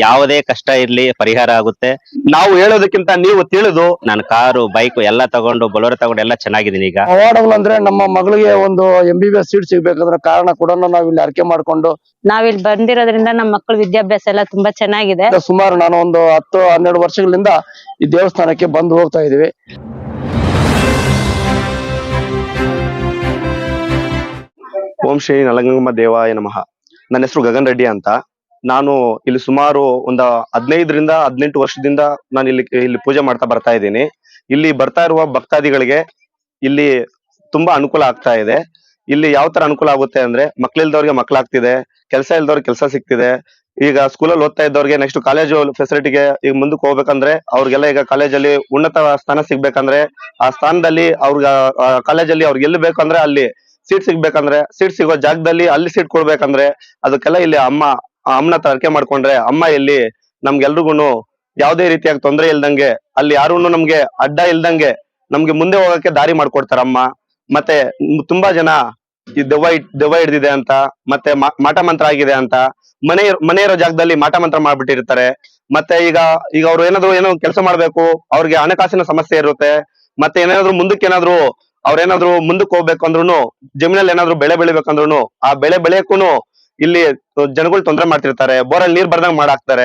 ಯಾವುದೇ ಕಷ್ಟ ಇರ್ಲಿ ಪರಿಹಾರ ಆಗುತ್ತೆ. ನಾವು ಹೇಳೋದಕ್ಕಿಂತ ನೀವು ತಿಳಿದು ನಾನು ಕಾರು ಬೈಕ್ ಎಲ್ಲ ತಗೊಂಡು ಬೊಲೋರೋ ತಗೊಂಡು ಎಲ್ಲ ಚೆನ್ನಾಗಿದ್ದೀನಿ ಈಗ. ಅವಾರ್ಡ್ಗಳು ಅಂದ್ರೆ ನಮ್ಮ ಮಗಳಿಗೆ ಒಂದು MBBS ಸೀಟ್ ಸಿಗ್ಬೇಕಂದ್ರೆ ಕಾರಣ ಕೂಡ ನಾವ್ ಇಲ್ಲಿ ಅರ್ಕೆ ಮಾಡ್ಕೊಂಡು ನಾವಿಲ್ಲಿ ಬಂದಿರೋದ್ರಿಂದ ನಮ್ಮ ಮಕ್ಕಳ ವಿದ್ಯಾಭ್ಯಾಸ ಎಲ್ಲ ತುಂಬಾ ಚೆನ್ನಾಗಿದೆ. ಸುಮಾರು ನಾನು ಒಂದು 10-12 ವರ್ಷಗಳಿಂದ ಈ ದೇವಸ್ಥಾನಕ್ಕೆ ಬಂದು ಹೋಗ್ತಾ ಇದೀವಿ. ಓಂ ಶ್ರೀ ನಲಗಂಗಮ್ಮ ದೇವಾಯ ನಮಃ. ನನ್ನ ಹೆಸರು ಗಗನ್ ರೆಡ್ಡಿ ಅಂತ. ನಾನು ಇಲ್ಲಿ ಸುಮಾರು ಒಂದು 15-18 ವರ್ಷದಿಂದ ನಾನು ಇಲ್ಲಿ ಪೂಜೆ ಮಾಡ್ತಾ ಬರ್ತಾ ಇದ್ದೀನಿ. ಇಲ್ಲಿ ಬರ್ತಾ ಇರುವ ಭಕ್ತಾದಿಗಳಿಗೆ ಇಲ್ಲಿ ತುಂಬಾ ಅನುಕೂಲ ಆಗ್ತಾ ಇದೆ. ಇಲ್ಲಿ ಯಾವ ತರ ಅನುಕೂಲ ಆಗುತ್ತೆ ಅಂದ್ರೆ, ಮಕ್ಳಿಲ್ದವ್ರಿಗೆ ಮಕ್ಳಾಗ್ತಿದೆ, ಕೆಲಸ ಇಲ್ದವ್ರಿಗೆ ಕೆಲಸ ಸಿಗ್ತಿದೆ. ಈಗ ಸ್ಕೂಲಲ್ಲಿ ಓದ್ತಾ ಇದ್ದವ್ರಿಗೆ ನೆಕ್ಸ್ಟ್ ಕಾಲೇಜು ಫೆಸಿಲಿಟಿಗೆ ಈಗ ಮುಂದಕ್ಕೆ ಹೋಗ್ಬೇಕಂದ್ರೆ ಅವ್ರಿಗೆಲ್ಲ ಈಗ ಕಾಲೇಜಲ್ಲಿ ಉನ್ನತ ಸ್ಥಾನ ಸಿಗ್ಬೇಕಂದ್ರೆ ಆ ಸ್ಥಾನದಲ್ಲಿ ಅವ್ರಿಗೆ ಕಾಲೇಜಲ್ಲಿ ಅವ್ರಿಗೆ ಎಲ್ಲಿ ಬೇಕಂದ್ರೆ ಅಲ್ಲಿ ಸೀಟ್ ಸಿಗ್ಬೇಕಂದ್ರೆ ಸೀಟ್ ಸಿಗೋ ಜಾಗದಲ್ಲಿ ಅಲ್ಲಿ ಸೀಟ್ ಕೊಡ್ಬೇಕಂದ್ರೆ ಅದಕ್ಕೆಲ್ಲ ಇಲ್ಲಿ ಅಮ್ಮನ ಅರ್ಕೆ ಮಾಡ್ಕೊಂಡ್ರೆ ಅಮ್ಮ ಇಲ್ಲಿ ನಮ್ಗೆಲ್ರಿಗೂನು ಯಾವುದೇ ರೀತಿಯಾಗಿ ತೊಂದರೆ ಇಲ್ದಂಗೆ, ಅಲ್ಲಿ ಯಾರೂನು ನಮ್ಗೆ ಅಡ್ಡ ಇಲ್ದಂಗೆ ನಮ್ಗೆ ಮುಂದೆ ಹೋಗಕ್ಕೆ ದಾರಿ ಮಾಡ್ಕೊಡ್ತಾರ ಅಮ್ಮ. ಮತ್ತೆ ತುಂಬಾ ಜನ ಈ ದೆವ್ವ ಹಿಡ್ದಿದೆ ಅಂತ, ಮತ್ತೆ ಮಾಟ ಮಂತ್ರ ಆಗಿದೆ ಅಂತ ಮನೆ ಇರೋ ಜಾಗದಲ್ಲಿ ಮಾಟ ಮಂತ್ರ ಮಾಡ್ಬಿಟ್ಟಿರ್ತಾರೆ. ಮತ್ತೆ ಈಗ ಅವ್ರು ಏನೋ ಕೆಲಸ ಮಾಡ್ಬೇಕು, ಅವ್ರಿಗೆ ಹಣಕಾಸಿನ ಸಮಸ್ಯೆ ಇರುತ್ತೆ. ಮತ್ತೆ ಮುಂದಕ್ಕೆ ಅವ್ರೇನಾದ್ರು ಮುಂದಕ್ಕೆ ಹೋಗ್ಬೇಕು ಅಂದ್ರೂ, ಜಮೀನಲ್ಲಿ ಏನಾದ್ರು ಬೆಳೆ ಬೆಳಿಬೇಕಂದ್ರು ಆ ಬೆಳೆ ಬೆಳೆಯಕ್ಕೂ ಇಲ್ಲಿ ಜನಗಳು ತೊಂದರೆ ಮಾಡ್ತಿರ್ತಾರೆ. ಬೋರಲ್ಲಿ ನೀರ್ ಬರ್ದಂಗ್ ಮಾಡಾಕ್ತಾರೆ,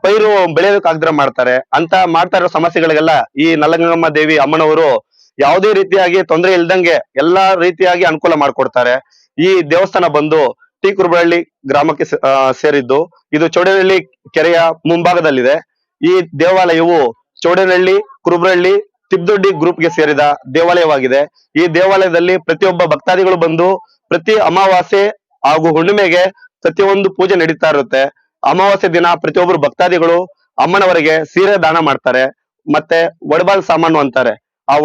ಪೈರು ಬೆಳೆಯೋದಕ್ಕಾಗ್ದ್ರೆ ಮಾಡ್ತಾರೆ. ಅಂತ ಮಾಡ್ತಾ ಇರೋ ಸಮಸ್ಯೆಗಳಿಗೆಲ್ಲ ಈ ನಲಗಂಗಮ್ಮ ದೇವಿ ಅಮ್ಮನವರು ಯಾವುದೇ ರೀತಿಯಾಗಿ ತೊಂದರೆ ಇಲ್ದಂಗೆ ಎಲ್ಲಾ ರೀತಿಯಾಗಿ ಅನುಕೂಲ ಮಾಡ್ಕೊಡ್ತಾರೆ. ಈ ದೇವಸ್ಥಾನ ಬಂದು ಟಿ ಕುರುಬರಹಳ್ಳಿ ಗ್ರಾಮಕ್ಕೆ ಸೇರಿದ್ದು. ಇದು ಚೌಡೇನಹಳ್ಳಿ ಕೆರೆಯ ಮುಂಭಾಗದಲ್ಲಿದೆ. ಈ ದೇವಾಲಯವು ಚೌಡೇನಹಳ್ಳಿ, ಕುರುಬರಹಳ್ಳಿ, ತಿಪ್ದೊಡ್ಡಿ ಗ್ರೂಪ್ಗೆ ಸೇರಿದ ದೇವಾಲಯವಾಗಿದೆ. ಈ ದೇವಾಲಯದಲ್ಲಿ ಪ್ರತಿಯೊಬ್ಬ ಭಕ್ತಾದಿಗಳು ಬಂದು ಪ್ರತಿ ಅಮಾವಾಸ್ಯೆ ಹಾಗೂ ಹುಣ್ಣಿಮೆಗೆ ಪ್ರತಿಯೊಂದು ಪೂಜೆ ನಡೀತಾ ಇರುತ್ತೆ. ಅಮಾವಾಸ್ಯೆ ದಿನ ಪ್ರತಿಯೊಬ್ಬರು ಭಕ್ತಾದಿಗಳು ಅಮ್ಮನವರಿಗೆ ಸೀರೆ ದಾನ ಮಾಡ್ತಾರೆ. ಮತ್ತೆ ಒಡಬಾಲ್ ಸಾಮಾನು ಅಂತಾರೆ, ಆ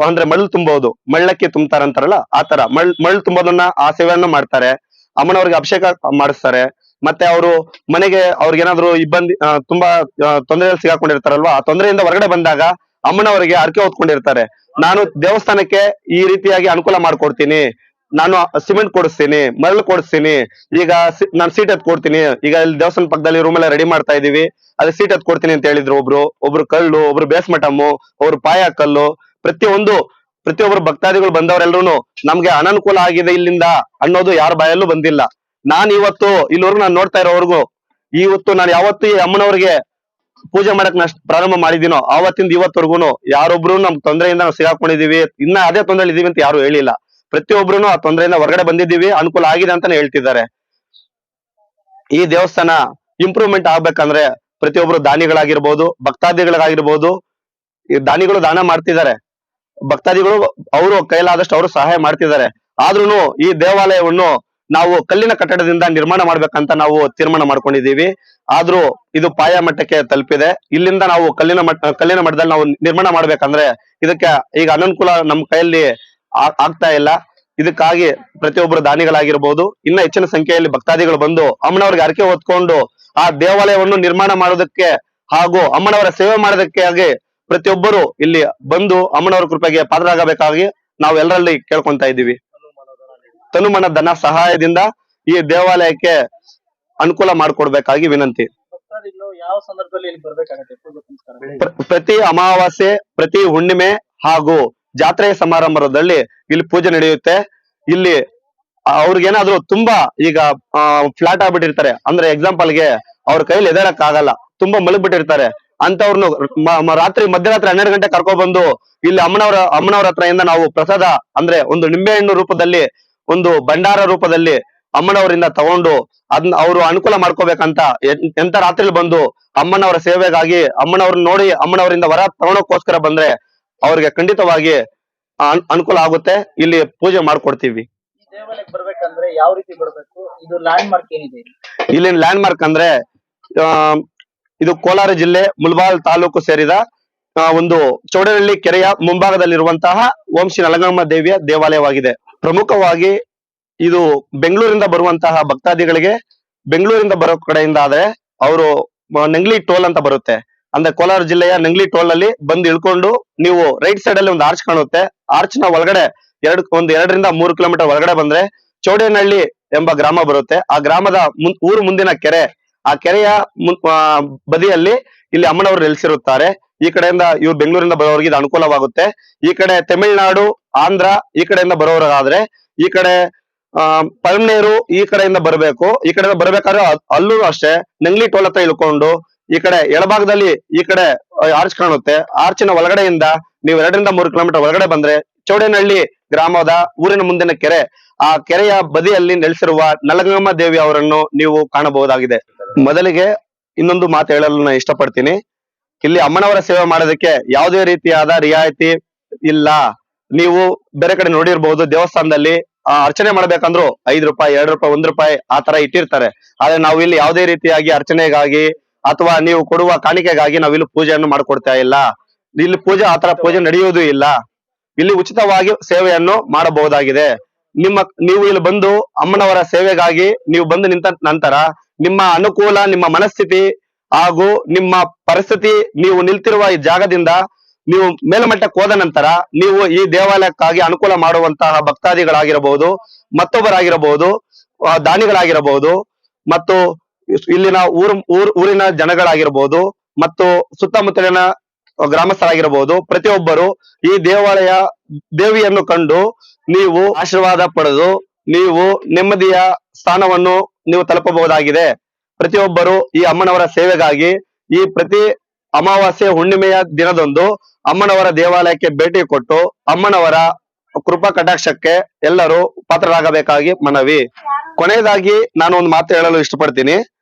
ಅಂದ್ರೆ ಮಳ್ಳು ತುಂಬೋದು, ಮಳ್ಳಕ್ಕಿ ತುಂಬ್ತಾರಂತಾರಲ್ಲ ಆ ತರ ಮಳ್ಳು ತುಂಬೋದನ್ನ ಆ ಸೇವೆಯನ್ನು ಮಾಡ್ತಾರೆ. ಅಮ್ಮನವ್ರಿಗೆ ಅಭಿಷೇಕ ಮಾಡಿಸ್ತಾರೆ. ಮತ್ತೆ ಅವರು ಮನೆಗೆ ಅವ್ರಿಗೇನಾದ್ರು ಇಬ್ಬಂದಿ ತುಂಬಾ ತೊಂದರೆಯಲ್ಲಿ ಸಿಗಾಕೊಂಡಿರ್ತಾರಲ್ವಾ, ಆ ತೊಂದರೆಯಿಂದ ಹೊರಗಡೆ ಬಂದಾಗ ಅಮ್ಮನವರಿಗೆ ಅರ್ಕೆ ಹೊತ್ಕೊಂಡಿರ್ತಾರೆ. ನಾನು ದೇವಸ್ಥಾನಕ್ಕೆ ಈ ರೀತಿಯಾಗಿ ಅನುಕೂಲ ಮಾಡ್ಕೊಡ್ತೀನಿ, ನಾನು ಸಿಮೆಂಟ್ ಕೊಡಿಸ್ತೀನಿ, ಮರಳು ಕೊಡಿಸ್ತೀನಿ, ಈಗ ನಾನು ಸೀಟ್ ಎತ್ ಕೊಡ್ತೀನಿ, ಈಗ ಇಲ್ಲಿ ದೇವಸ್ಥಾನ ಪಕ್ಕದಲ್ಲಿ ರೂಮ್ ಎಲ್ಲ ರೆಡಿ ಮಾಡ್ತಾ ಇದೀವಿ, ಅದೇ ಸೀಟ್ ಎತ್ ಕೊಡ್ತೀನಿ ಅಂತ ಹೇಳಿದ್ರು. ಒಬ್ರು ಕಲ್ಲು, ಒಬ್ರು ಬೇಸ್ ಮಟಮ್ಮು, ಒಬ್ರು ಪಾಯ ಕಲ್ಲು, ಪ್ರತಿಯೊಬ್ಬರು ಭಕ್ತಾದಿಗಳು ಬಂದವರೆಲ್ಲರೂ ನಮ್ಗೆ ಅನನುಕೂಲ ಆಗಿದೆ ಇಲ್ಲಿಂದ ಅನ್ನೋದು ಯಾರ ಬಾಯಲ್ಲೂ ಬಂದಿಲ್ಲ. ನಾನ್ ಇವತ್ತು ಇಲ್ಲಿವರೆಗೂ ನಾನು ನೋಡ್ತಾ ಇರೋವರೆಗೂ ಇವತ್ತು ನಾನು ಯಾವತ್ತು ಈ ಅಮ್ಮನವ್ರಿಗೆ ಪೂಜೆ ಮಾಡಕ್ ಪ್ರಾರಂಭ ಮಾಡಿದೀನೋ ಆವತ್ತಿಂದ ಇವತ್ತವರೆಗೂ ಯಾರೊಬ್ರು ನಮ್ ತೊಂದರೆಯಿಂದ ನಾವು ಸಿಗಾಕೊಂಡಿದೀವಿ, ಇನ್ನ ಅದೇ ತೊಂದರೆ ಇದೀವಿ ಅಂತ ಯಾರು ಹೇಳಿಲ್ಲ. ಪ್ರತಿಯೊಬ್ರು ಆ ತೊಂದರೆಯಿಂದ ಹೊರಗಡೆ ಬಂದಿದ್ದೀವಿ, ಅನುಕೂಲ ಆಗಿದೆ ಅಂತಾನೆ ಹೇಳ್ತಿದ್ದಾರೆ. ಈ ದೇವಸ್ಥಾನ ಇಂಪ್ರೂವ್ಮೆಂಟ್ ಆಗ್ಬೇಕಂದ್ರೆ ಪ್ರತಿಯೊಬ್ರು ದಾನಿಗಳಾಗಿರ್ಬೋದು, ಭಕ್ತಾದಿಗಳಾಗಿರ್ಬೋದು, ಈ ದಾನಿಗಳು ದಾನ ಮಾಡ್ತಿದ್ದಾರೆ, ಭಕ್ತಾದಿಗಳು ಅವರು ಕೈಲಾದಷ್ಟು ಅವರು ಸಹಾಯ ಮಾಡ್ತಿದ್ದಾರೆ. ಆದ್ರೂ ಈ ದೇವಾಲಯವನ್ನು ನಾವು ಕಲ್ಲಿನ ಕಟ್ಟಡದಿಂದ ನಿರ್ಮಾಣ ಮಾಡ್ಬೇಕಂತ ನಾವು ತೀರ್ಮಾನ ಮಾಡ್ಕೊಂಡಿದೀವಿ. ಆದ್ರೂ ಇದು ಪಾಯ ಮಟ್ಟಕ್ಕೆ ತಲುಪಿದೆ. ಇಲ್ಲಿಂದ ನಾವು ಕಲ್ಲಿನ ಮಟ್ಟದಲ್ಲಿ ನಾವು ನಿರ್ಮಾಣ ಮಾಡ್ಬೇಕಂದ್ರೆ ಇದಕ್ಕೆ ಈಗ ಅನನುಕೂಲ ನಮ್ಮ ಕೈಯಲ್ಲಿ ಆಗ್ತಾ ಇಲ್ಲ. ಇದಕ್ಕಾಗಿ ಪ್ರತಿಯೊಬ್ಬರು ದಾನಿಗಳಾಗಿರ್ಬೋದು, ಇನ್ನ ಹೆಚ್ಚಿನ ಸಂಖ್ಯೆಯಲ್ಲಿ ಭಕ್ತಾದಿಗಳು ಬಂದು ಅಮ್ಮನವ್ರಿಗೆ ಅರಕೆ ಹೊತ್ಕೊಂಡು ಆ ದೇವಾಲಯವನ್ನು ನಿರ್ಮಾಣ ಮಾಡೋದಕ್ಕೆ ಹಾಗೂ ಅಮ್ಮನವರ ಸೇವೆ ಮಾಡೋದಕ್ಕೆ ಆಗಿ ಪ್ರತಿಯೊಬ್ಬರು ಇಲ್ಲಿ ಬಂದು ಅಮ್ಮನವರ ಕೃಪೆಗೆ ಪಾತ್ರರಾಗಬೇಕಾಗಿ ನಾವು ಎಲ್ಲರಲ್ಲಿ ಕೇಳ್ಕೊಂತ ಇದ್ದೀವಿ. ತನುಮನ ಧನ ಸಹಾಯದಿಂದ ಈ ದೇವಾಲಯಕ್ಕೆ ಅನುಕೂಲ ಮಾಡಿಕೊಡ್ಬೇಕಾಗಿ ವಿನಂತಿ. ಪ್ರತಿ ಅಮಾವಾಸ್ಯೆ, ಪ್ರತಿ ಹುಣ್ಣಿಮೆ ಹಾಗೂ ಜಾತ್ರೆಯ ಸಮಾರಂಭದಲ್ಲಿ ಇಲ್ಲಿ ಪೂಜೆ ನಡೆಯುತ್ತೆ. ಇಲ್ಲಿ ಅವ್ರಿಗೇನಾದ್ರು ತುಂಬಾ ಈಗ ಫ್ಲಾಟ್ ಆಗ್ಬಿಟ್ಟಿರ್ತಾರೆ ಅಂದ್ರೆ, ಎಕ್ಸಾಂಪಲ್ಗೆ ಅವ್ರ ಕೈಲಿ ಎದೇಳಕ್ ಆಗಲ್ಲ, ತುಂಬಾ ಮಲಗ್ಬಿಟ್ಟಿರ್ತಾರೆ. ಅಂತವ್ರನ್ನು ಮಧ್ಯರಾತ್ರಿ 12 ಗಂಟೆ ಕರ್ಕೊಬಂದು ಇಲ್ಲಿ ಅಮ್ಮನವರ ಹತ್ರದಿಂದ ನಾವು ಪ್ರಸಾದ ಅಂದ್ರೆ ಒಂದು ನಿಂಬೆಹಣ್ಣು ರೂಪದಲ್ಲಿ, ಒಂದು ಭಂಡಾರ ರೂಪದಲ್ಲಿ ಅಮ್ಮನವರಿಂದ ತಗೊಂಡು ಅದನ್ನ ಅವರು ಅನುಕೂಲ ಮಾಡ್ಕೋಬೇಕಂತ ಎಂತ ರಾತ್ರಿಲಿ ಬಂದು ಅಮ್ಮನವರ ಸೇವೆಗಾಗಿ ಅಮ್ಮನವ್ರನ್ನ ನೋಡಿ ಅಮ್ಮನವರಿಂದ ವರ ತಗೊಳಕ್ಕೋಸ್ಕರ ಬಂದ್ರೆ ಅವ್ರಿಗೆ ಖಂಡಿತವಾಗಿ ಅನುಕೂಲ ಆಗುತ್ತೆ. ಇಲ್ಲಿ ಪೂಜೆ ಮಾಡ್ಕೊಡ್ತೀವಿ. ಬರ್ಬೇಕಂದ್ರೆ ಯಾವ ರೀತಿ ಬರ್ಬೇಕು? ಇದು ಲ್ಯಾಂಡ್ ಮಾರ್ಕ್ ಏನಿದೆ? ಇಲ್ಲಿನ ಲ್ಯಾಂಡ್ ಮಾರ್ಕ್ ಅಂದ್ರೆ ಇದು ಕೋಲಾರ ಜಿಲ್ಲೆ ಮುಳಬಾಲ್ ತಾಲೂಕು ಸೇರಿದ ಒಂದು ಚೌಡೇನಹಳ್ಳಿ ಕೆರೆಯ ಮುಂಭಾಗದಲ್ಲಿರುವಂತಹ ಓಂ ಶ್ರೀ ನಲಗಂಗಮ್ಮ ದೇವಿಯ ದೇವಾಲಯವಾಗಿದೆ. ಪ್ರಮುಖವಾಗಿ ಇದು ಬೆಂಗಳೂರಿಂದ ಬರುವಂತಹ ಭಕ್ತಾದಿಗಳಿಗೆ, ಬೆಂಗಳೂರಿಂದ ಬರೋ ಕಡೆಯಿಂದ ಆದ್ರೆ ಅವರು ನಂಗ್ಲಿ ಟೋಲ್ ಅಂತ ಬರುತ್ತೆ, ಅಂದ್ರೆ ಕೋಲಾರ ಜಿಲ್ಲೆಯ ನಂಗ್ಲಿ ಟೋಲ್ ಅಲ್ಲಿ ಬಂದು ಇಳ್ಕೊಂಡು ನೀವು ರೈಟ್ ಸೈಡ್ ಅಲ್ಲಿ ಒಂದು ಆರ್ಚ್ ಕಾಣುತ್ತೆ. ಆರ್ಚ್ ನ ಒಳಗಡೆ 2-3 ಕಿಲೋಮೀಟರ್ ಒಳಗಡೆ ಬಂದ್ರೆ ಚೌಡೇನಹಳ್ಳಿ ಎಂಬ ಗ್ರಾಮ ಬರುತ್ತೆ. ಆ ಗ್ರಾಮದ ಊರು ಮುಂದಿನ ಕೆರೆ, ಆ ಕೆರೆಯ ಬದಿಯಲ್ಲಿ ಇಲ್ಲಿ ಅಮ್ಮನವರು ನೆಲೆಸಿರುತ್ತಾರೆ. ಈ ಕಡೆಯಿಂದ ಇವ್ರು ಬೆಂಗಳೂರಿಂದ ಬರೋರಿಗೆ ಇದು ಅನುಕೂಲವಾಗುತ್ತೆ. ಈ ಕಡೆ ತಮಿಳುನಾಡು, ಆಂಧ್ರ ಈ ಕಡೆಯಿಂದ ಬರೋರಾದ್ರೆ ಈ ಕಡೆ ಪಳನೇರು ಈ ಕಡೆಯಿಂದ ಬರಬೇಕು. ಈ ಕಡೆಯಿಂದ ಬರ್ಬೇಕಾದ್ರೆ ಅಲ್ಲೂ ಅಷ್ಟೇ ನಂಗ್ಲಿ ಟೋಲ್ ಹತ್ರ ಇಳ್ಕೊಂಡು ಈ ಕಡೆ ಎಡಭಾಗದಲ್ಲಿ ಈ ಕಡೆ ಆರ್ಚ್ ಕಾಣುತ್ತೆ. ಆರ್ಚಿನ ಒಳಗಡೆಯಿಂದ ನೀವು 2 ರಿಂದ 3 ಕಿಲೋಮೀಟರ್ ಒಳಗಡೆ ಬಂದ್ರೆ ಚೌಡೇನಹಳ್ಳಿ ಗ್ರಾಮದ ಊರಿನ ಮುಂದಿನ ಕೆರೆ, ಆ ಕೆರೆಯ ಬದಿಯಲ್ಲಿ ನೆಲೆಸಿರುವ ನಲಗಂಗಮ್ಮ ದೇವಿ ಅವರನ್ನು ನೀವು ಕಾಣಬಹುದಾಗಿದೆ. ಮೊದಲಿಗೆ ಇನ್ನೊಂದು ಮಾತು ಹೇಳಲು ನಾನು ಇಷ್ಟಪಡ್ತೀನಿ. ಇಲ್ಲಿ ಅಮ್ಮನವರ ಸೇವೆ ಮಾಡೋದಕ್ಕೆ ಯಾವುದೇ ರೀತಿಯಾದ ರಿಯಾಯಿತಿ ಇಲ್ಲ. ನೀವು ಬೇರೆ ಕಡೆ ನೋಡಿರ್ಬಹುದು, ದೇವಸ್ಥಾನದಲ್ಲಿ ಅರ್ಚನೆ ಮಾಡ್ಬೇಕಂದ್ರು 5 ರೂಪಾಯಿ, 2 ರೂಪಾಯಿ, 1 ರೂಪಾಯಿ ಆ ತರ ಇಟ್ಟಿರ್ತಾರೆ. ಆದ್ರೆ ನಾವು ಇಲ್ಲಿ ಯಾವುದೇ ರೀತಿಯಾಗಿ ಅರ್ಚನೆಗಾಗಿ ಅಥವಾ ನೀವು ಕೊಡುವ ಕಾಣಿಕೆಗಾಗಿ ನಾವು ಇಲ್ಲಿ ಪೂಜೆಯನ್ನು ಮಾಡ್ಕೊಡ್ತಾ ಇಲ್ಲ. ಇಲ್ಲಿ ಪೂಜೆ ಆತರ ಪೂಜೆ ನಡೆಯುವುದೂ ಇಲ್ಲ. ಇಲ್ಲಿ ಉಚಿತವಾಗಿ ಸೇವೆಯನ್ನು ಮಾಡಬಹುದಾಗಿದೆ. ನೀವು ಇಲ್ಲಿ ಬಂದು ಅಮ್ಮನವರ ಸೇವೆಗಾಗಿ ನೀವು ಬಂದು ನಿಂತ ನಂತರ ನಿಮ್ಮ ಅನುಕೂಲ, ನಿಮ್ಮ ಮನಸ್ಥಿತಿ ಹಾಗೂ ನಿಮ್ಮ ಪರಿಸ್ಥಿತಿ, ನೀವು ನಿಲ್ತಿರುವ ಈ ಜಾಗದಿಂದ ನೀವು ಮೇಲ್ಮಟ್ಟಕ್ಕೆ ಹೋದ ನಂತರ ನೀವು ಈ ದೇವಾಲಯಕ್ಕಾಗಿ ಅನುಕೂಲ ಮಾಡುವಂತಹ ಭಕ್ತಾದಿಗಳಾಗಿರಬಹುದು, ಮತ್ತೊಬ್ಬರಾಗಿರಬಹುದು, ದಾನಿಗಳಾಗಿರಬಹುದು, ಮತ್ತು ಇಲ್ಲಿನ ಊರಿನ ಜನಗಳಾಗಿರಬಹುದು, ಮತ್ತು ಸುತ್ತಮುತ್ತಲಿನ ಗ್ರಾಮಸ್ಥರಾಗಿರಬಹುದು, ಪ್ರತಿಯೊಬ್ಬರು ಈ ದೇವಿಯನ್ನು ಕಂಡು ನೀವು ಆಶೀರ್ವಾದ ಪಡೆದು ನೀವು ನೆಮ್ಮದಿಯ ಸ್ಥಾನವನ್ನು ನೀವು ತಲುಪಬಹುದಾಗಿದೆ. ಪ್ರತಿಯೊಬ್ಬರು ಈ ಅಮ್ಮನವರ ಸೇವೆಗಾಗಿ ಈ ಪ್ರತಿ ಅಮಾವಾಸ್ಯೆ ಹುಣ್ಣಿಮೆಯ ದಿನದಂದು ಅಮ್ಮನವರ ದೇವಾಲಯಕ್ಕೆ ಭೇಟಿ ಕೊಟ್ಟು ಅಮ್ಮನವರ ಕೃಪಾ ಕಟಾಕ್ಷಕ್ಕೆ ಎಲ್ಲರೂ ಪಾತ್ರರಾಗಬೇಕಾಗಿ ಮನವಿ. ಕೊನೆಯದಾಗಿ ನಾನು ಒಂದು ಮಾತು ಹೇಳಲು ಇಷ್ಟಪಡ್ತೀನಿ.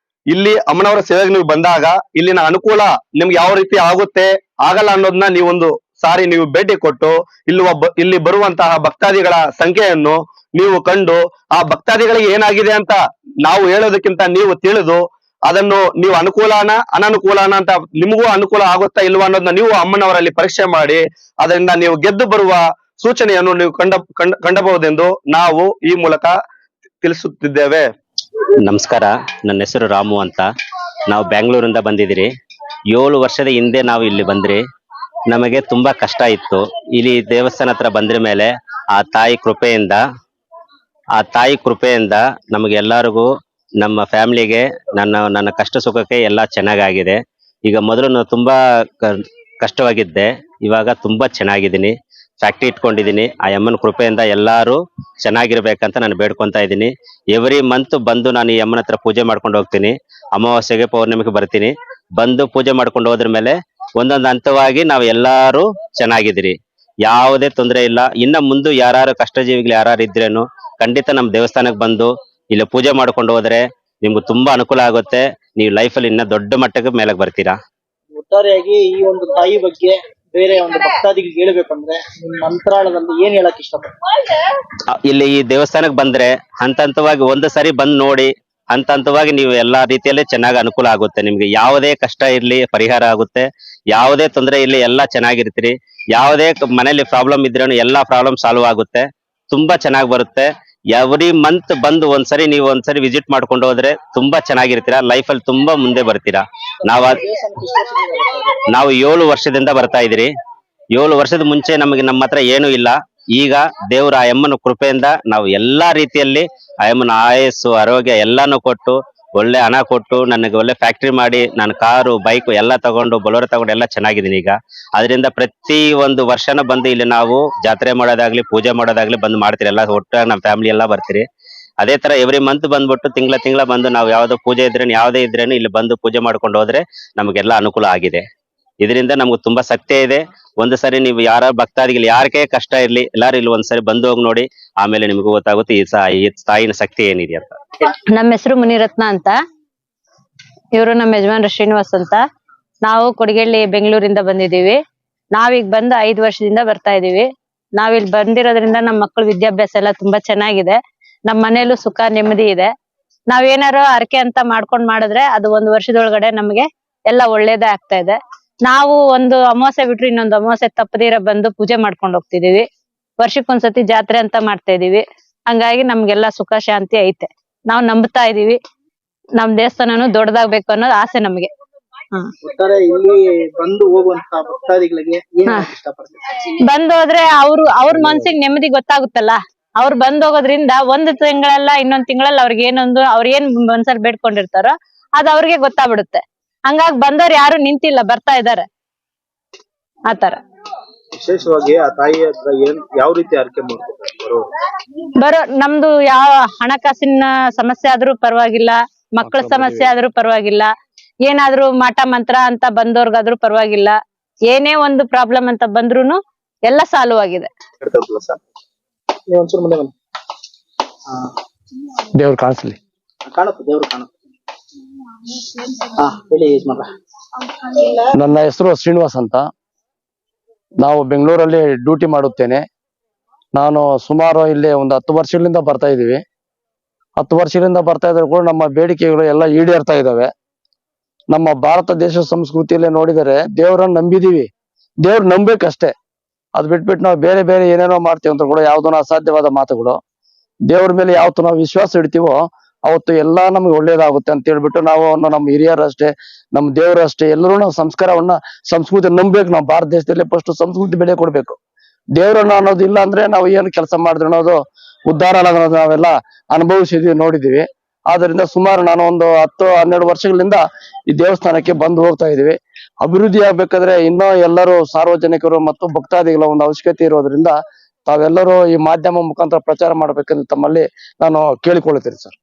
ಇಲ್ಲಿ ಅಮ್ಮನವರ ಸೇವೆಗೆ ನೀವು ಬಂದಾಗ ಇಲ್ಲಿನ ಅನುಕೂಲ ನಿಮ್ಗೆ ಯಾವ ರೀತಿ ಆಗುತ್ತೆ ಆಗಲ್ಲ ಅನ್ನೋದನ್ನ ನೀವೊಂದು ಸಾರಿ ನೀವು ಭೇಟಿ ಕೊಟ್ಟು ಇಲ್ಲಿ ಬರುವಂತಹ ಭಕ್ತಾದಿಗಳ ಸಂಖ್ಯೆಯನ್ನು ನೀವು ಕಂಡು ಆ ಭಕ್ತಾದಿಗಳಿಗೆ ಏನಾಗಿದೆ ಅಂತ ನಾವು ಹೇಳೋದಕ್ಕಿಂತ ನೀವು ತಿಳಿದು ಅದನ್ನು ನೀವು ಅನುಕೂಲನ ಅನನುಕೂಲನ ಅಂತ ನಿಮಗೂ ಅನುಕೂಲ ಆಗುತ್ತಾ ಇಲ್ವಾ ಅನ್ನೋದನ್ನ ನೀವು ಅಮ್ಮನವರಲ್ಲಿ ಪರೀಕ್ಷೆ ಮಾಡಿ ಅದರಿಂದ ನೀವು ಗೆದ್ದು ಬರುವ ಸೂಚನೆಯನ್ನು ನೀವು ಕಂಡಬಹುದೆಂದು ನಾವು ಈ ಮೂಲಕ ತಿಳಿಸುತ್ತಿದ್ದೇವೆ. ನಮಸ್ಕಾರ, ನನ್ನ ಹೆಸರು ರಾಮು ಅಂತ. ನಾವು ಬ್ಯಾಂಗ್ಳೂರಿಂದ ಬಂದಿದ್ದೀರಿ. 7 ವರ್ಷದ ಹಿಂದೆ ನಾವು ಇಲ್ಲಿ ಬಂದ್ರಿ. ನಮಗೆ ತುಂಬಾ ಕಷ್ಟ ಇತ್ತು. ಇಲ್ಲಿ ದೇವಸ್ಥಾನ ಹತ್ರ ಬಂದ್ರ ಮೇಲೆ ಆ ತಾಯಿ ಕೃಪೆಯಿಂದ ನಮಗೆಲ್ಲರಿಗೂ, ನಮ್ಮ ಫ್ಯಾಮಿಲಿಗೆ, ನನ್ನ ಕಷ್ಟ ಸುಖಕ್ಕೆ ಎಲ್ಲ ಚೆನ್ನಾಗಾಗಿದೆ. ಈಗ ಮೊದಲು ತುಂಬಾ ಕಷ್ಟವಾಗಿದ್ದೆ, ಇವಾಗ ತುಂಬಾ ಚೆನ್ನಾಗಿದ್ದೀನಿ. ಫ್ಯಾಕ್ಟ್ರಿ ಇಟ್ಕೊಂಡಿದ್ದೀನಿ. ಆ ಅಮ್ಮನ ಕೃಪೆಯಿಂದ ಎಲ್ಲಾರು ಚೆನ್ನಾಗಿರ್ಬೇಕಂತ ನಾನು ಬೇಡ್ಕೊಂತ ಇದ್ದೀನಿ. ಎವ್ರಿ ಮಂತ್ ಬಂದು ನಾನು ಈ ಅಮ್ಮನ ಹತ್ರ ಪೂಜೆ ಮಾಡ್ಕೊಂಡು ಹೋಗ್ತೀನಿ. ಅಮಾವಾಸ್ಯೆಗೆ, ಪೌರ್ಣಿಮೆಗೆ ಬರ್ತೀನಿ. ಬಂದು ಪೂಜೆ ಮಾಡ್ಕೊಂಡು ಹೋದ್ರ ಮೇಲೆ ಒಂದೊಂದು ಹಂತವಾಗಿ ನಾವು ಎಲ್ಲಾರು ಚೆನ್ನಾಗಿದ್ದೀರಿ. ಯಾವುದೇ ತೊಂದರೆ ಇಲ್ಲ. ಇನ್ನ ಮುಂದೆ ಯಾರು ಕಷ್ಟ ಜೀವಿಗಳು ಯಾರು ಇದ್ರೇನು ಖಂಡಿತ ನಮ್ಮ ದೇವಸ್ಥಾನಕ್ಕೆ ಬಂದು ಇಲ್ಲಿ ಪೂಜೆ ಮಾಡ್ಕೊಂಡು ಹೋದ್ರೆ ನಿಮ್ಗೆ ತುಂಬಾ ಅನುಕೂಲ ಆಗುತ್ತೆ. ನೀವು ಲೈಫಲ್ಲಿ ಇನ್ನ ದೊಡ್ಡ ಮಟ್ಟಕ್ಕೆ ಮೇಲಕ್ಕೆ ಬರ್ತೀರಾ. ಒಟ್ಟಾರೆಯಾಗಿ ಈ ಒಂದು ತಾಯಿ ಬಗ್ಗೆ ಬೇರೆ ಒಂದು ಭಕ್ತಾದಿಗಳಿಗೆ ಹೇಳ್ಬೇಕಂದ್ರೆ ನಿಮ್ ಮಂತ್ರಾಲಯದಲ್ಲಿ ಏನ್ ಹೇಳಕ್ ಇಷ್ಟಪಡ್ತೀರಾ? ಇಲ್ಲಿ ಈ ದೇವಸ್ಥಾನಕ್ಕೆ ಬಂದ್ರೆ ಹಂತವಾಗಿ ಒಂದು ಸರಿ ಬಂದ್ ನೋಡಿ, ಹಂತವಾಗಿ ನೀವು ಎಲ್ಲಾ ರೀತಿಯಲ್ಲೇ ಚೆನ್ನಾಗಿ ಅನುಕೂಲ ಆಗುತ್ತೆ. ನಿಮ್ಗೆ ಯಾವುದೇ ಕಷ್ಟ ಇರ್ಲಿ ಪರಿಹಾರ ಆಗುತ್ತೆ. ಯಾವುದೇ ತೊಂದರೆ ಇರ್ಲಿ ಎಲ್ಲಾ ಚೆನ್ನಾಗಿರ್ತೀರಿ. ಯಾವುದೇ ಮನೇಲಿ ಪ್ರಾಬ್ಲಮ್ ಇದ್ರೇನು ಎಲ್ಲಾ ಪ್ರಾಬ್ಲಮ್ ಸಾಲ್ವ್ ಆಗುತ್ತೆ. ತುಂಬಾ ಚೆನ್ನಾಗಿ ಬರುತ್ತೆ. ಎವ್ರಿ ಮಂತ್ ಬಂದು ನೀವು ಒಂದ್ಸರಿ ವಿಸಿಟ್ ಮಾಡ್ಕೊಂಡು ಹೋದ್ರೆ ತುಂಬಾ ಚೆನ್ನಾಗಿರ್ತೀರಾ. ಲೈಫಲ್ಲಿ ತುಂಬಾ ಮುಂದೆ ಬರ್ತೀರಾ. ನಾವು 7 ವರ್ಷದಿಂದ ಬರ್ತಾ ಇದೀರಿ. 7 ವರ್ಷದ ಮುಂಚೆ ನಮ್ಮ ಹತ್ರ ಏನು ಇಲ್ಲ. ಈಗ ದೇವ್ರ ಆ ಅಮ್ಮನ ಕೃಪೆಯಿಂದ ನಾವು ಎಲ್ಲಾ ರೀತಿಯಲ್ಲಿ ಆ ಅಮ್ಮನ ಆಯಸ್ಸು, ಆರೋಗ್ಯ ಎಲ್ಲಾನು ಕೊಟ್ಟು, ಒಳ್ಳೆ ಹಣ ಕೊಟ್ಟು, ನನಗೆ ಒಳ್ಳೆ ಫ್ಯಾಕ್ಟ್ರಿ ಮಾಡಿ, ನಾನು ಕಾರು, ಬೈಕ್ ಎಲ್ಲ ತಗೊಂಡು, ಬೊಲೋರೋ ತಗೊಂಡು ಎಲ್ಲ ಚೆನ್ನಾಗಿದ್ದೀನಿ ಈಗ. ಅದರಿಂದ ಪ್ರತಿ ಒಂದು ವರ್ಷನೂ ಬಂದು ಇಲ್ಲಿ ನಾವು ಜಾತ್ರೆ ಮಾಡೋದಾಗ್ಲಿ, ಪೂಜೆ ಮಾಡೋದಾಗ್ಲಿ ಬಂದು ಮಾಡ್ತೀರಿ. ಎಲ್ಲ ಒಟ್ಟು ನಮ್ಮ ಫ್ಯಾಮಿಲಿ ಎಲ್ಲ ಬರ್ತೀರಿ. ಅದೇ ತರ ಎವ್ರಿ ಮಂತ್ ಬಂದ್ಬಿಟ್ಟು ತಿಂಗಳ ಬಂದು ನಾವು ಯಾವ್ದೋ ಪೂಜೆ ಇದ್ರೇನು ಯಾವುದೇ ಇದ್ರೇನು ಇಲ್ಲಿ ಬಂದು ಪೂಜೆ ಮಾಡ್ಕೊಂಡು ಹೋದ್ರೆ ನಮಗೆಲ್ಲ ಅನುಕೂಲ ಆಗಿದೆ. ಇದರಿಂದ ನಮ್ಗೆ ತುಂಬಾ ಶಕ್ತಿ ಇದೆ. ಒಂದು ಸರಿ ನೀವು ಯಾರ ಭಕ್ತಾದಿಗಳು ಯಾರಿಗೇ ಕಷ್ಟ ಇರ್ಲಿ ಎಲ್ಲಾರು ಇಲ್ಲಿ ಒಂದ್ಸರಿ ಬಂದು ಹೋಗಿ ನೋಡಿ, ಆಮೇಲೆ ನಿಮ್ಗೆ ಗೊತ್ತಾಗುತ್ತೆ ಈ ತಾಯಿನ ಶಕ್ತಿ ಏನಿದೆ ಅಂತ. ನಮ್ಮ ಹೆಸರು ಮುನಿರತ್ನ ಅಂತ. ಇವರು ನಮ್ಮ ಯಜಮಾನ್ರು ಶ್ರೀನಿವಾಸ್ ಅಂತ. ನಾವು ಕೊಡಗೇಳಿ ಬೆಂಗಳೂರಿಂದ ಬಂದಿದೀವಿ. ನಾವೀಗ ಬಂದು 5 ವರ್ಷದಿಂದ ಬರ್ತಾ ಇದೀವಿ. ನಾವಿಲ್ಲಿ ಬಂದಿರೋದ್ರಿಂದ ನಮ್ಮ ಮಕ್ಕಳ ವಿದ್ಯಾಭ್ಯಾಸ ಎಲ್ಲ ತುಂಬಾ ಚೆನ್ನಾಗಿದೆ. ನಮ್ಮ ಮನೇಲೂ ಸುಖ ನೆಮ್ಮದಿ ಇದೆ. ನಾವೇನಾರು ಅರಕೆ ಅಂತ ಮಾಡಿದ್ರೆ ಅದು 1 ವರ್ಷದೊಳಗಡೆ ನಮ್ಗೆ ಎಲ್ಲ ಒಳ್ಳೇದೇ ಆಗ್ತಾ ಇದೆ. ನಾವು ಒಂದು ಅಮಾವಾಸ್ಯೆ ಬಿಟ್ರು ಇನ್ನೊಂದು ಅಮಾವಾಸ್ಯೆ ತಪ್ಪದಿರ ಬಂದು ಪೂಜೆ ಮಾಡ್ಕೊಂಡು ಹೋಗ್ತಿದೀವಿ. ವರ್ಷಕ್ಕೊಂದ್ಸತಿ ಜಾತ್ರೆ ಅಂತ ಮಾಡ್ತಾ ಇದೀವಿ. ಹಂಗಾಗಿ ನಮ್ಗೆಲ್ಲ ಸುಖ ಶಾಂತಿ ಐತೆ. ನಾವು ನಂಬ್ತಾ ಇದೀವಿ. ನಮ್ ದೇವಸ್ಥಾನನು ದೊಡ್ಡದಾಗ್ಬೇಕು ಅನ್ನೋದು ಆಸೆ ನಮ್ಗೆ. ಒಟ್ಟಾರೆ ಇಲ್ಲಿ ಬಂದು ಹೋಗುವಂತ ಭಕ್ತಾದಿಗಳಿಗೆ ಏನ್ ಇಷ್ಟಪಡ್ತೀರಾ? ಬಂದೋದ್ರೆ ಅವ್ರ ಮನ್ಸಿಗೆ ನೆಮ್ಮದಿ ಗೊತ್ತಾಗುತ್ತಲ್ಲ. ಅವ್ರು ಬಂದ್ ಹೋಗೋದ್ರಿಂದ 1 ತಿಂಗಳಲ್ಲ ಇನ್ನೊಂದ್ ತಿಂಗಳಲ್ಲಿ ಅವ್ರಿಗೆ ಅವ್ರ ಏನ್ ಮನ್ಸಲ್ಲಿ ಬೇಡ್ಕೊಂಡಿರ್ತಾರೋ ಅದ್ ಅವ್ರಿಗೆ ಗೊತ್ತಾಗ್ಬಿಡುತ್ತೆ. ಹಂಗಾಗಿ ಬಂದವ್ರು ಯಾರು ನಿಂತಿಲ್ಲ, ಬರ್ತಾ ಇದಾರೆ ಆತರ. ವಿಶೇಷವಾಗಿ ಆ ತಾಯಿ ಹತ್ರ ಯಾವ ರೀತಿ ಅರ್ಕೆ ಮಾಡ್ತಾರೆ ಬರೋ ನಮ್ದು ಯಾವ ಹಣಕಾಸಿನ ಸಮಸ್ಯೆ ಆದ್ರೂ ಪರವಾಗಿಲ್ಲ, ಮಕ್ಕಳ ಸಮಸ್ಯೆ ಆದ್ರೂ ಪರವಾಗಿಲ್ಲ, ಏನಾದ್ರೂ ಮಾಟ ಮಂತ್ರ ಅಂತ ಬಂದವ್ರಿಗಾದ್ರೂ ಪರವಾಗಿಲ್ಲ, ಏನೇ ಒಂದು ಪ್ರಾಬ್ಲಮ್ ಅಂತ ಬಂದ್ರೂನು ಎಲ್ಲ ಸಾಲ್ವ್ ಆಗಿದೆ. ನೀವು ಒಂಚೂರು ಮುಂದೆ ಬನ್ನಿ. ದೇವ್ರು ಕಾಣಿಸ್ಲಿ. ಕಾಣುತ್ತೆ, ದೇವ್ರು ಕಾಣುತ್ತೆ. ಹೇಳಿ ಯಜಮಾನ್ರ. ನನ್ನ ಹೆಸರು ಶ್ರೀನಿವಾಸ್ ಅಂತ. ನಾವು ಬೆಂಗಳೂರಲ್ಲಿ ಡ್ಯೂಟಿ ಮಾಡುತ್ತೇನೆ. ನಾನು ಸುಮಾರು ಇಲ್ಲಿ ಒಂದು 10 ವರ್ಷಗಳಿಂದ ಬರ್ತಾ ಇದೀವಿ. 10 ವರ್ಷಗಳಿಂದ ಬರ್ತಾ ಇದ್ರು ಕೂಡ ನಮ್ಮ ಬೇಡಿಕೆಗಳು ಎಲ್ಲ ಈಡೇರ್ತಾ ಇದಾವೆ. ನಮ್ಮ ಭಾರತ ದೇಶ ಸಂಸ್ಕೃತಿಯಲ್ಲಿ ನೋಡಿದರೆ ದೇವರನ್ನ ನಂಬಿದೀವಿ, ದೇವ್ರ ನಂಬೇಕಷ್ಟೇ. ಅದ್ ಬಿಟ್ಬಿಟ್ಟು ನಾವು ಬೇರೆ ಬೇರೆ ಏನೇನೋ ಮಾಡ್ತೀವಿ ಅಂತ ಕೂಡ ಯಾವ್ದೋ ಅಸಾಧ್ಯವಾದ ಮಾತುಗಳು. ದೇವ್ರ ಮೇಲೆ ಯಾವತ್ತು ನಾವು ವಿಶ್ವಾಸ ಇಡ್ತೀವೋ ಅವತ್ತು ಎಲ್ಲಾ ನಮ್ಗೆ ಒಳ್ಳೇದಾಗುತ್ತೆ ಅಂತ ಹೇಳ್ಬಿಟ್ಟು ನಾವು ನಮ್ಮ ಹಿರಿಯರಷ್ಟೇ, ನಮ್ಮ ದೇವರಷ್ಟೇ, ಎಲ್ಲರೂ ನಾವು ಸಂಸ್ಕೃತಿ ನಂಬೇಕು. ನಾವು ಭಾರತ ದೇಶದಲ್ಲಿ ಫಸ್ಟ್ ಸಂಸ್ಕೃತಿ ಬೆಲೆ ಕೊಡ್ಬೇಕು. ದೇವರನ್ನ ಅನ್ನೋದು ಇಲ್ಲ ಅಂದ್ರೆ ನಾವು ಏನು ಕೆಲಸ ಮಾಡಿದ್ರೆ ಅನ್ನೋದು ಉದ್ಧಾರ ಅನ್ನೋದು ನಾವೆಲ್ಲ ಅನುಭವಿಸಿದೀವಿ, ನೋಡಿದೀವಿ. ಆದ್ರಿಂದ ಸುಮಾರು ನಾನು ಒಂದು 10-12 ವರ್ಷಗಳಿಂದ ಈ ದೇವಸ್ಥಾನಕ್ಕೆ ಬಂದು ಹೋಗ್ತಾ ಇದೀವಿ. ಅಭಿವೃದ್ಧಿ ಆಗ್ಬೇಕಾದ್ರೆ ಇನ್ನೂ ಎಲ್ಲರೂ ಸಾರ್ವಜನಿಕರು ಮತ್ತು ಭಕ್ತಾದಿಗಳ ಒಂದು ಅವಶ್ಯಕತೆ ಇರೋದ್ರಿಂದ ತಾವೆಲ್ಲರೂ ಈ ಮಾಧ್ಯಮ ಮುಖಾಂತರ ಪ್ರಚಾರ ಮಾಡ್ಬೇಕಂತ ತಮ್ಮಲ್ಲಿ ನಾನು ಕೇಳಿಕೊಳ್ಳುತ್ತೇನೆ ಸರ್.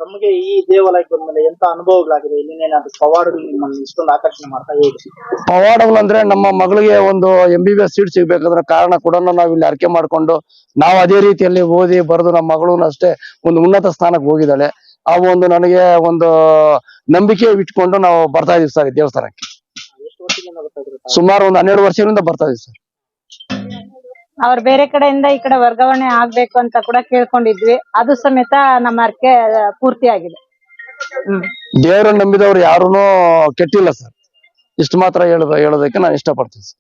ತಮಗೆ ಈ ದೇವಾಲಯಕ್ಕೆ ಬಂದ್ಮೇಲೆ ಎಂತ ಅನುಭವಗಳಾಗಿದೆ? ಇನ್ನೇನಾದ್ರು ಪವಾಡಗಳು ನಿಮ್ಮನ್ನು ಇಷ್ಟೊಂದು ಆಕರ್ಷಣೆ ಮಾಡ್ತಾ ಹೇಗೆ? ಪವಾಡಗಳಂದ್ರೆ ನಮ್ಮ ಮಗಳಿಗೆ ಒಂದು MBBS ಸೀಟ್ ಸಿಗ್ಬೇಕಾದ್ರೆ ಕಾರಣ ಕೂಡ ನಾವು ಇಲ್ಲಿ ಅರ್ಕೆ ಮಾಡ್ಕೊಂಡು ನಾವು ಅದೇ ರೀತಿಯಲ್ಲಿ ಓದಿ ಬರೆದು ನಮ್ಮ ಮಗಳು ಅಷ್ಟೇ ಒಂದು ಉನ್ನತ ಸ್ಥಾನಕ್ಕೆ ಹೋಗಿದ್ದಾಳೆ. ಆ ಒಂದು ನನಗೆ ಒಂದು ನಂಬಿಕೆ ಇಟ್ಕೊಂಡು ನಾವು ಬರ್ತಾ ಇದೀವಿ ಸರ್ ಈ ದೇವಸ್ಥಾನಕ್ಕೆ. ಎಷ್ಟು ವರ್ಷದಿಂದ ಬರ್ತಾ ಇದ್ರು? ಸುಮಾರು ಒಂದು 12 ವರ್ಷಗಳಿಂದ ಬರ್ತಾ ಇದೀವಿ ಸರ್. ಅವ್ರು ಬೇರೆ ಕಡೆಯಿಂದ ಈ ಕಡೆ ವರ್ಗಾವಣೆ ಆಗ್ಬೇಕು ಅಂತ ಕೂಡ ಕೇಳ್ಕೊಂಡಿದ್ವಿ, ಅದು ಸಮೇತ ನಮ್ಮ ಅರ್ಕೆ ಪೂರ್ತಿ ಆಗಿದೆ. ದೇವರನ್ನ ನಂಬಿದವ್ರು ಯಾರೂನು ಕೆಟ್ಟಿಲ್ಲ ಸರ್. ಇಷ್ಟು ಮಾತ್ರ ಹೇಳೋದಕ್ಕೆ ನಾನು ಇಷ್ಟಪಡ್ತೀನಿ ಸರ್.